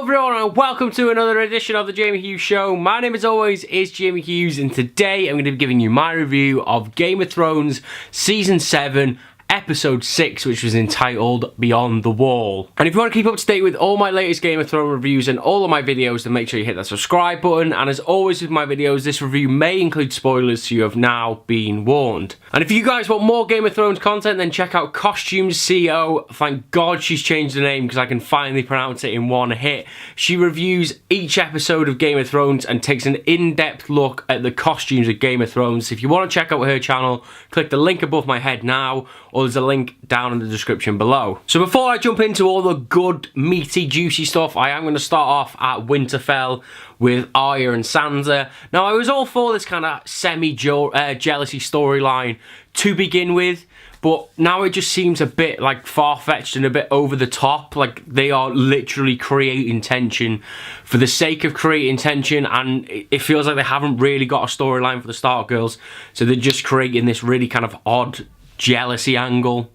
Hello everyone and welcome to another edition of the Jamie Hughes Show. My name as always is Jamie Hughes and today I'm going to be giving you my review of Game of Thrones Season 7 Episode 6, which was entitled Beyond the Wall. And if you want to keep up to date with all my latest Game of Thrones reviews and all of my videos, then make sure you hit that subscribe button. And as always with my videos, this review may include spoilers, so you have now been warned. And if you guys want more Game of Thrones content, then check out Costumes CEO. Thank God she's changed the name because I can finally pronounce it in one hit. She reviews each episode of Game of Thrones and takes an in-depth look at the costumes of Game of Thrones. If you want to check out her channel, click the link above my head now, or there's a link down in the description below. So before I jump into all the good, meaty, juicy stuff, I am going to start off at Winterfell with Arya and Sansa. Now, I was all for this kind of semi-jealousy storyline to begin with, but now it just seems a bit like far-fetched and a bit over the top. Like they are literally creating tension for the sake of creating tension, and it feels like they haven't really got a storyline for the Stark girls, so they're just creating this really kind of odd jealousy angle.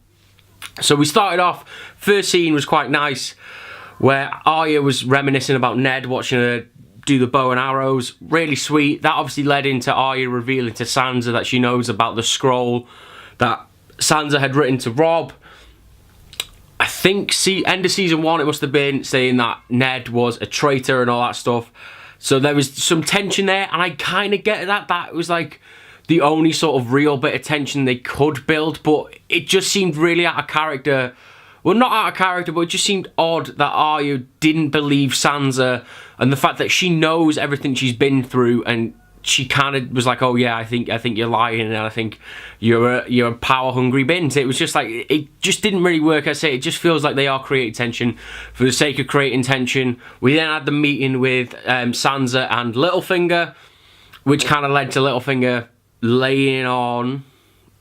So we started off, first scene was quite nice, where Arya was reminiscing about Ned, watching her do the bow and arrows. Really sweet. That obviously led into Arya revealing to Sansa that she knows about the scroll that Sansa had written to Robb. I think end of season 1 it must have been, saying that Ned was a traitor and all that stuff. So there was some tension there, and I kind of get that. That was like the only sort of real bit of tension they could build, but it just seemed really out of character. Well, not out of character, but it just seemed odd that Arya didn't believe Sansa, and the fact that she knows everything she's been through, and she kind of was like, "Oh yeah, I think you're lying, and I think you're a power hungry bint." It was just like, it just didn't really work. I say it just feels like they are creating tension for the sake of creating tension. We then had the meeting with Sansa and Littlefinger, which kind of led to Littlefinger laying on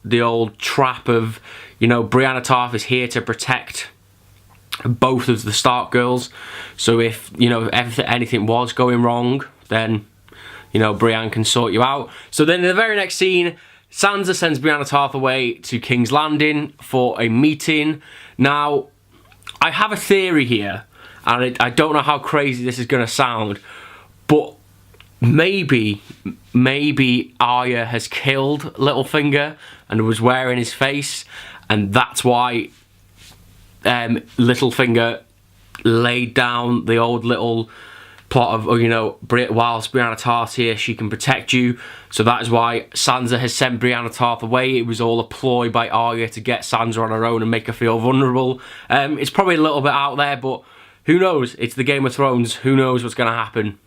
the old trap of, you know, Brienne of Tarth is here to protect both of the Stark girls. So if, you know, anything was going wrong, then, you know, Brienne can sort you out. So then in the very next scene, Sansa sends Brienne of Tarth away to King's Landing for a meeting. Now, I have a theory here, and I don't know how crazy this is going to sound, but maybe Arya has killed Littlefinger and was wearing his face, and that's why Littlefinger laid down the old little plot of, you know, whilst Brienne of Tarth here, she can protect you. So that is why Sansa has sent Brienne of Tarth away. It was all a ploy by Arya to get Sansa on her own and make her feel vulnerable. It's probably a little bit out there, but who knows? It's the Game of Thrones. Who knows what's going to happen?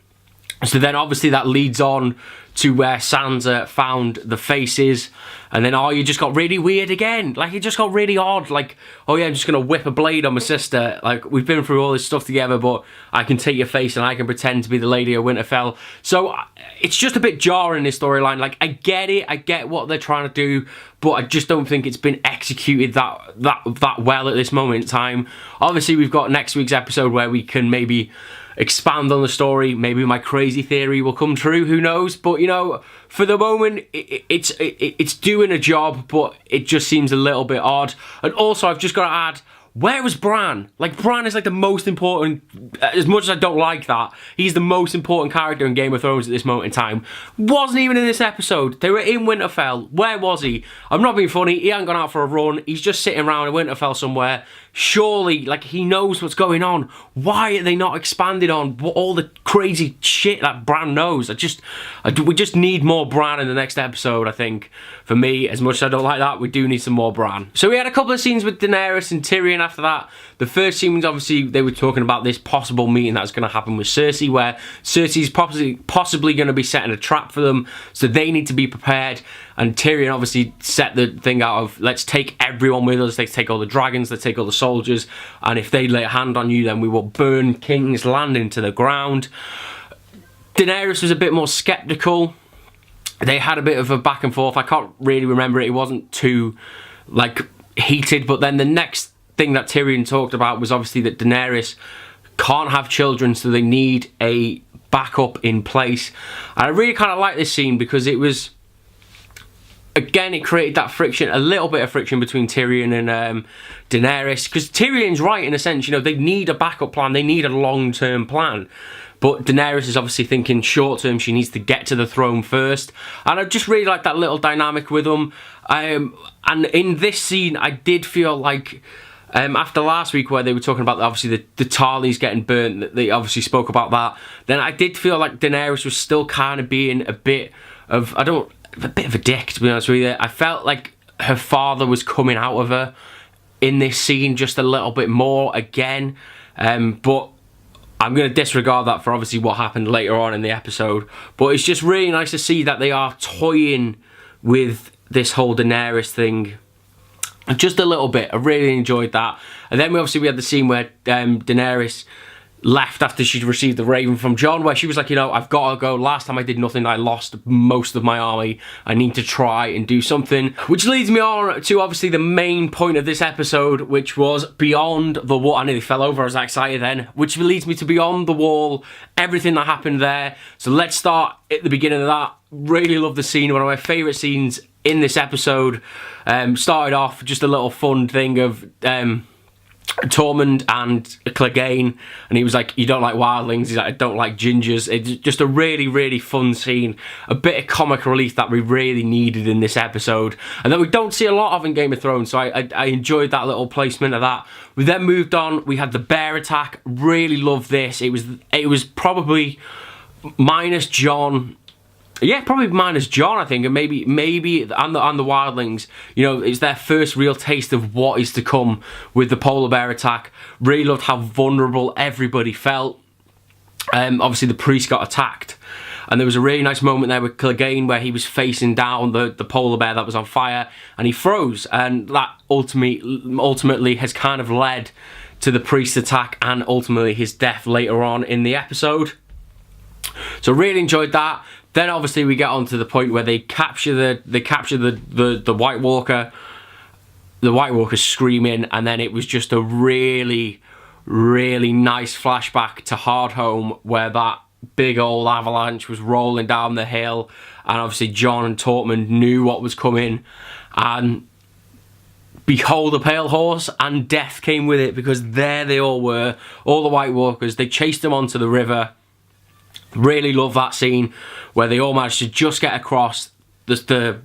So then obviously that leads on to where Sansa found the faces, and then Arya just got really weird again. Like, it just got really odd. Like, oh yeah, I'm just going to whip a blade on my sister. Like, we've been through all this stuff together, but I can take your face and I can pretend to be the Lady of Winterfell. So it's just a bit jarring, this storyline. Like, I get it. I get what they're trying to do, but I just don't think it's been executed that well at this moment in time. Obviously, we've got next week's episode where we can maybe expand on the story. Maybe my crazy theory will come true, who knows? But, you know, for the moment, it's doing a job, but it just seems a little bit odd. And also, I've just got to add, where was Bran? Like, Bran is like the most important, as much as I don't like that, he's the most important character in Game of Thrones at this moment in time. Wasn't even in this episode. They were in Winterfell. Where was he? I'm not being funny, he hasn't gone out for a run. He's just sitting around in Winterfell somewhere. Surely, like, he knows what's going on. Why are they not expanded on all the crazy shit that Bran knows? We just need more Bran in the next episode, I think. For me, as much as I don't like that, we do need some more Bran. So we had a couple of scenes with Daenerys and Tyrion after that. The first scene was obviously, they were talking about this possible meeting that's going to happen with Cersei, where Cersei's possibly going to be setting a trap for them, so they need to be prepared. And Tyrion obviously set the thing out of, let's take everyone with us, let's take all the dragons, let's take all the soldiers, and if they lay a hand on you, then we will burn King's Landing to the ground. Daenerys was a bit more sceptical. They had a bit of a back and forth. I can't really remember it. It wasn't too, like, heated. But then the next thing that Tyrion talked about was obviously that Daenerys can't have children, so they need a backup in place. And I really kind of like this scene because it was again, it created that friction, a little bit of friction between Tyrion and Daenerys, because Tyrion's right in a sense, you know, they need a backup plan, they need a long-term plan. But Daenerys is obviously thinking short-term, she needs to get to the throne first. And I just really like that little dynamic with them. And in this scene, I did feel like, after last week where they were talking about, obviously, the Tarleys getting burnt, they obviously spoke about that, then I did feel like Daenerys was still kind of being a bit of, a bit of a dick, to be honest with you. I felt like her father was coming out of her in this scene just a little bit more again. But I'm going to disregard that for obviously what happened later on in the episode. But it's just really nice to see that they are toying with this whole Daenerys thing just a little bit. I really enjoyed that. And then we had the scene where Daenerys left after she'd received the raven from Jon, where she was like, you know, I've got to go. Last time I did nothing, I lost most of my army. I need to try and do something. Which leads me on to obviously the main point of this episode, which was Beyond the Wall. I nearly fell over, I was excited then. Which leads me to Beyond the Wall, everything that happened there. So let's start at the beginning of that. Really love the scene, one of my favourite scenes in this episode. Started off just a little fun thing of Tormund and Clegane, and he was like, you don't like wildlings? He's like, I don't like gingers. It's just a really, really fun scene, a bit of comic relief that we really needed in this episode, and that we don't see a lot of in Game of Thrones, so I enjoyed that little placement of that. We then moved on, we had the bear attack. Really loved this. It was probably minus Jon. Yeah, probably minus Jon, I think, and maybe and the wildlings. You know, it's their first real taste of what is to come with the polar bear attack. Really loved how vulnerable everybody felt. Obviously, the priest got attacked, and there was a really nice moment there with Clegane where he was facing down the polar bear that was on fire, and he froze, and that ultimately has kind of led to the priest attack and ultimately his death later on in the episode. So really enjoyed that. Then obviously we get on to the point where they capture the White Walker. The White Walker's screaming, and then it was just a really, really nice flashback to Hardhome, where that big old avalanche was rolling down the hill, and obviously Jon and Tormund knew what was coming, and behold a pale horse, and death came with it, because there they all were, all the White Walkers. They chased them onto the river. Really love that scene where they all managed to just get across. The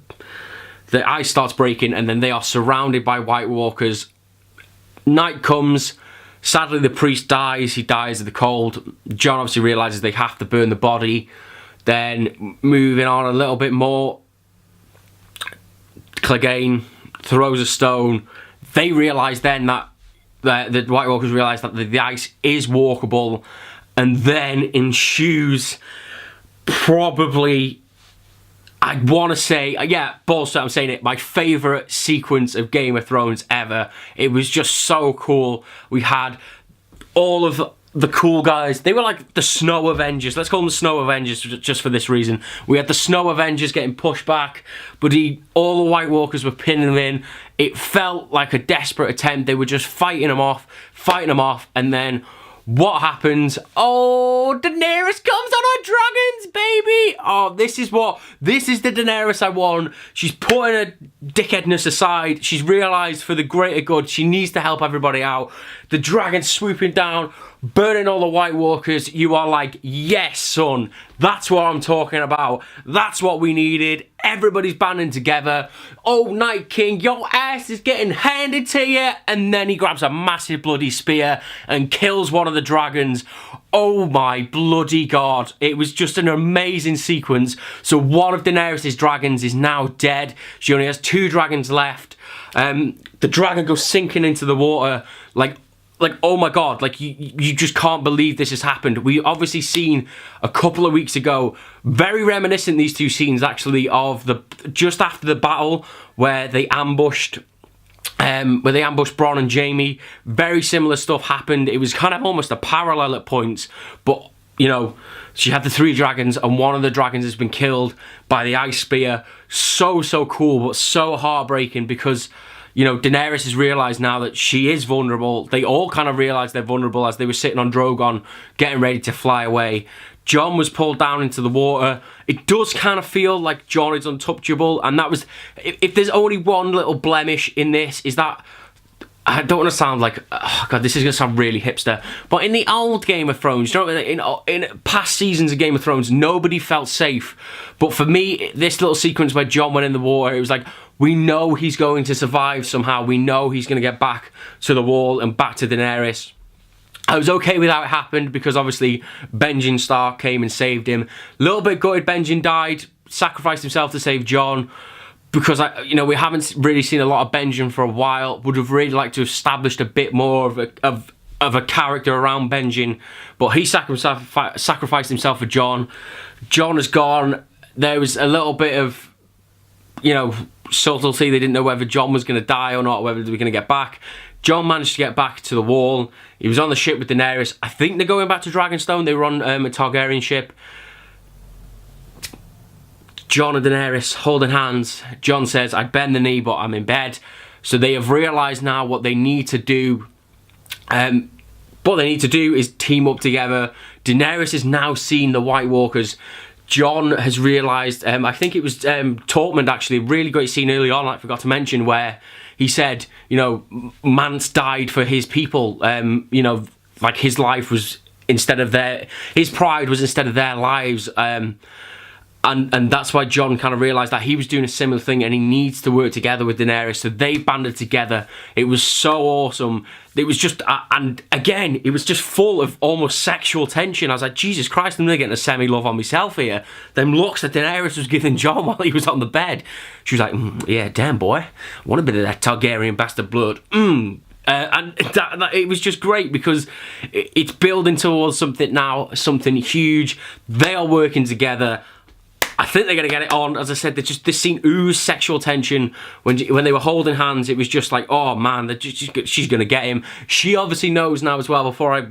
ice starts breaking, and then they are surrounded by White Walkers. Night comes. Sadly, the priest dies. He dies of the cold. Jon obviously realizes they have to burn the body. Then moving on a little bit more, Clegane throws a stone. They realize then that the White Walkers realize that the ice is walkable. And then ensues probably, I want to say, yeah, bullshit, I'm saying it, my favourite sequence of Game of Thrones ever. It was just so cool. We had all of the cool guys. They were like the Snow Avengers. Let's call them the Snow Avengers just for this reason. We had the Snow Avengers getting pushed back, but all the White Walkers were pinning them in. It felt like a desperate attempt. They were just fighting them off, and then what happens? Oh, Daenerys comes on her dragons, baby! Oh, this is the Daenerys I want. She's putting her dickheadness aside. She's realised for the greater good, she needs to help everybody out. The dragon's swooping down, burning all the White Walkers. You are like, yes, son. That's what I'm talking about. That's what we needed. Everybody's banding together. Oh, Night King, your ass is getting handed to you. And then he grabs a massive bloody spear and kills one of the dragons. Oh my bloody god. It was just an amazing sequence. So one of Daenerys' dragons is now dead. She only has 2 dragons left. The dragon goes sinking into the water like, oh my god, like you just can't believe this has happened. We obviously seen a couple of weeks ago, very reminiscent, these 2 scenes actually, of just after the battle where they ambushed Bronn and Jaime. Very similar stuff happened. It was kind of almost a parallel at points, but you know, she had the 3 dragons, and one of the dragons has been killed by the ice spear. So cool, but so heartbreaking, because you know, Daenerys has realised now that she is vulnerable. They all kind of realised they're vulnerable as they were sitting on Drogon, getting ready to fly away. Jon was pulled down into the water. It does kind of feel like Jon is untouchable, and that was, if there's only one little blemish in this, is that, I don't want to sound like, oh God, this is going to sound really hipster, but in the old Game of Thrones, you know, in past seasons of Game of Thrones, nobody felt safe. But for me, this little sequence where Jon went in the water, it was like, we know he's going to survive somehow. We know he's going to get back to the wall and back to Daenerys. I was okay with how it happened because obviously Benjen Stark came and saved him. A little bit gutted Benjen died, sacrificed himself to save Jon. Because we haven't really seen a lot of Benjen for a while. Would have really liked to have established a bit more of a character around Benjen, but he sacrificed himself for Jon. Jon has gone. There was a little bit of, subtlety. They didn't know whether Jon was going to die or not, whether they were going to get back. Jon managed to get back to the wall. He was on the ship with Daenerys. I think they're going back to Dragonstone. They were on a Targaryen ship. Jon and Daenerys holding hands. Jon says, I bend the knee, but I'm in bed. So they have realised now what they need to do. What they need to do is team up together. Daenerys has now seen the White Walkers. Jon has realised, I think it was Tormund actually, a really great scene early on, I forgot to mention, where he said, Mance died for his people. Like his life was instead of his pride was instead of their lives. And that's why Jon kind of realised that he was doing a similar thing and he needs to work together with Daenerys. So they banded together. It was so awesome. It was just, and again, it was just full of almost sexual tension. I was like, Jesus Christ, I'm really getting a semi-love on myself here. Them looks that Daenerys was giving Jon while he was on the bed. She was like, yeah, damn boy, I want a bit of that Targaryen bastard blood. And it was just great because it's building towards something now, something huge. They are working together. I think they're going to get it on. As I said, this scene oozed sexual tension. When they were holding hands, it was just like, oh man, she's going to get him. She obviously knows now as well, before I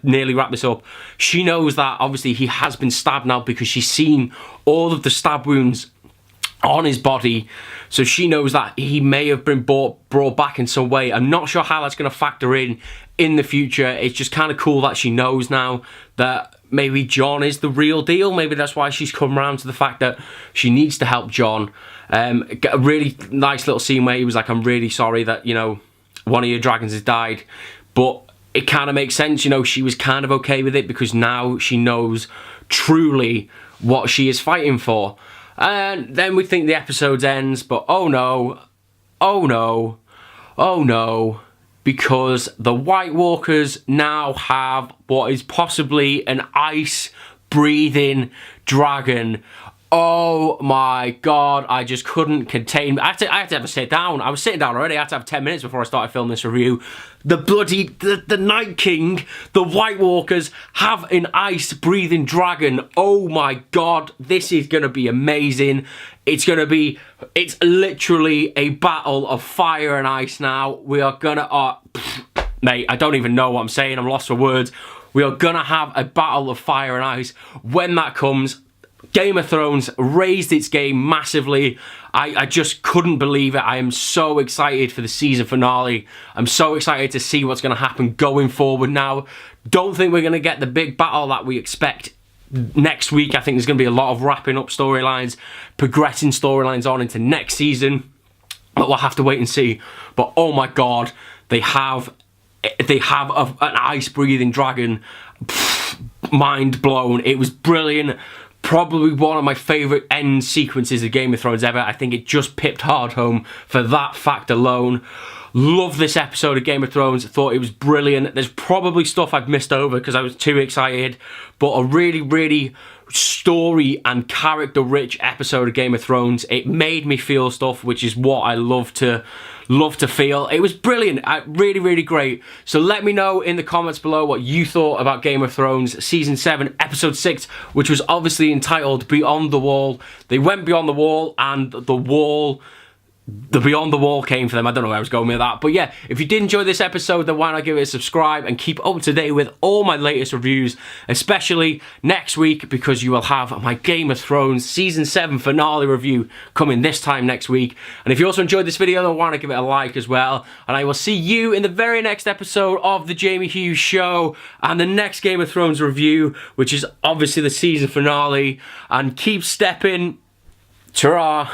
nearly wrap this up, she knows that obviously he has been stabbed now because she's seen all of the stab wounds on his body. So she knows that he may have been brought back in some way. I'm not sure how that's going to factor in the future. It's just kind of cool that she knows now that maybe Jon is the real deal. Maybe that's why she's come around to the fact that she needs to help Jon. A really nice little scene where he was like, I'm really sorry that, one of your dragons has died. But it kind of makes sense, she was kind of okay with it because now she knows truly what she is fighting for. And then we think the episode ends, but oh no, because the White Walkers now have what is possibly an ice-breathing dragon. Oh my God, I just couldn't contain. I had to have a sit down. I was sitting down already. I had to have 10 minutes before I started filming this review. The Night King, the White Walkers have an ice-breathing dragon. Oh my God, this is going to be amazing. It's literally a battle of fire and ice now. We are going to, mate, I don't even know what I'm saying. I'm lost for words. We are going to have a battle of fire and ice. When that comes, Game of Thrones raised its game massively. I just couldn't believe it. I am so excited for the season finale. I'm so excited to see what's going to happen going forward now. Don't think we're going to get the big battle that we expect next week. I think there's going to be a lot of wrapping up storylines, progressing storylines on into next season. But we'll have to wait and see. But oh my God, they have an ice-breathing dragon. Mind blown. It was brilliant. Probably one of my favourite end sequences of Game of Thrones ever. I think it just pipped hard home for that fact alone. Love this episode of Game of Thrones. I thought it was brilliant. There's probably stuff I've missed over because I was too excited. But a really, really story and character-rich episode of Game of Thrones. It made me feel stuff, which is what I love to feel. It was brilliant. Really, really great. So let me know in the comments below what you thought about Game of Thrones Season 7, Episode 6, which was obviously entitled Beyond the Wall. They went beyond the wall, and the wall the Beyond the Wall came for them. I don't know where I was going with that. But yeah, if you did enjoy this episode, then why not give it a subscribe and keep up to date with all my latest reviews, especially next week, because you will have my Game of Thrones Season 7 finale review coming this time next week. And if you also enjoyed this video, then why not give it a like as well. And I will see you in the very next episode of The Jamie Hughes Show and the next Game of Thrones review, which is obviously the season finale. And keep stepping. Ta-ra.